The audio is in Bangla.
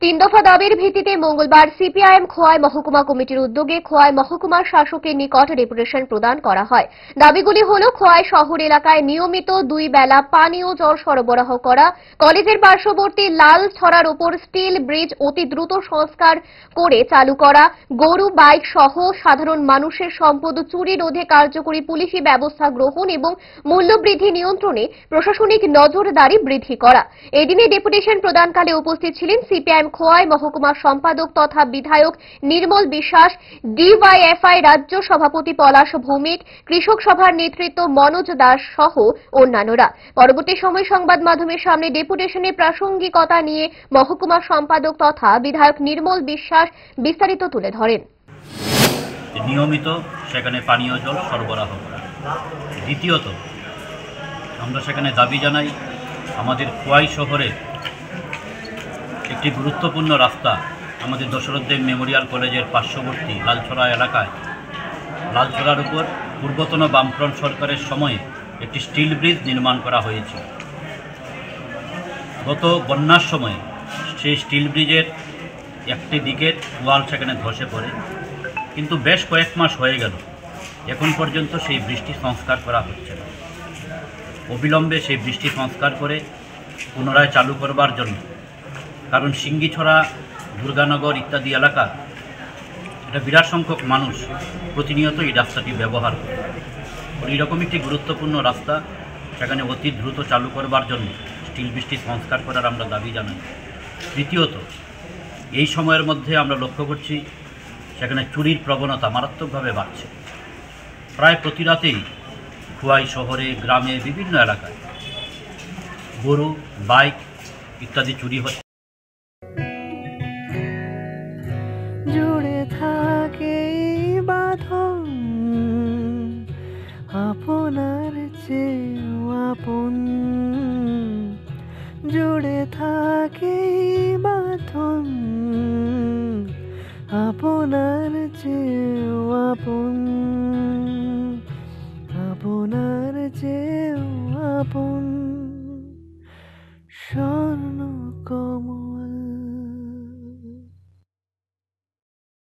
তিন দফা দাবির ভিত্তিতে মঙ্গলবার সিপিআইএম খোয়াই মহকুমা কমিটির উদ্যোগে খোয়াই মহকুমার শাসকের নিকট ডেপুটেশন প্রদান করা হয়। দাবিগুলি হল খোয়াই শহর এলাকায় নিয়মিত 2 বেলা পানীয় জল সরবরাহ করা, কলেজের পার্শ্ববর্তী লাল ছড়ার উপর স্টিল ব্রিজ অতি দ্রুত সংস্কার করে চালু করা, গরু বাইক সহ সাধারণ মানুষের সম্পদ চুরি রোধে কার্যকরী পুলিশি ব্যবস্থা গ্রহণ এবং মূল্যবৃদ্ধি নিয়ন্ত্রণে প্রশাসনিক নজরদারি বৃদ্ধি করা। এদিনে ডেপুটেশন প্রদানকালে উপস্থিত ছিলেন সিপিআইএম খোয়াই মহকুমা সম্পাদক তথা বিধায়ক নির্মল বিশ্বাস, ডিওয়াইএফআই রাজ্য সভাপতি পলাশ ভৌমিক, কৃষক সভার নেতৃত্ব মনোজ দাস সহ অন্যান্যরা। পরবর্তী সময় সংবাদ মাধ্যমের সামনে ডেপুটেশনের প্রাসঙ্গিকতা নিয়ে মহকুমা সম্পাদক তথা বিধায়ক নির্মল বিশ্বাস বিস্তারিত তুলে ধরেন। নিয়মিত সেখানে পানীয় জল সরবরাহ করা। দ্বিতীয়ত, আমরা সেখানে দাবি জানাই আমাদের খোয়াই শহরে একটি গুরুত্বপূর্ণ রাস্তা আমাদের দশরথ দেব মেমোরিয়াল কলেজের পার্শ্ববর্তী লালছড়া এলাকায়, লালছড়ার উপর পূর্বতন বামফ্রন্ট সরকারের সময়ে একটি স্টিল ব্রিজ নির্মাণ করা হয়েছিল। গত বন্যার সময়ে সেই স্টিল ব্রিজের একটি দিকের ওয়াল সেখানে ধসে পড়ে, কিন্তু বেশ কয়েক মাস হয়ে গেল, এখন পর্যন্ত সেই ব্রিজটি সংস্কার করা হচ্ছে না। অবিলম্বে সেই ব্রিজটি সংস্কার করে পুনরায় চালু করবার জন্য, কারণ সিঙ্গিছড়া, দুর্গানগর ইত্যাদি এলাকার একটা বিরাট সংখ্যক মানুষ প্রতিনিয়ত এই রাস্তাটি ব্যবহার করে। এইরকম একটি গুরুত্বপূর্ণ রাস্তা সেখানে অতি দ্রুত চালু করবার জন্য স্টিল ব্রিজটি সংস্কার করার আমরা দাবি জানাই। তৃতীয়ত, এই সময়ের মধ্যে আমরা লক্ষ্য করছি সেখানে চুরির প্রবণতা মারাত্মকভাবে বাড়ছে। প্রায় প্রতি রাতেই খোয়াই শহরে, গ্রামে, বিভিন্ন এলাকায় গরু, বাইক ইত্যাদি চুরি হচ্ছে। জুড়ে থাকে বাঁধন আপনার চেয়েও আপন, জুড়ে থাকে বাঁধন আপনার চেয়েও আপন, আপনার চেয়েও আপন। স্বর্ণ কমল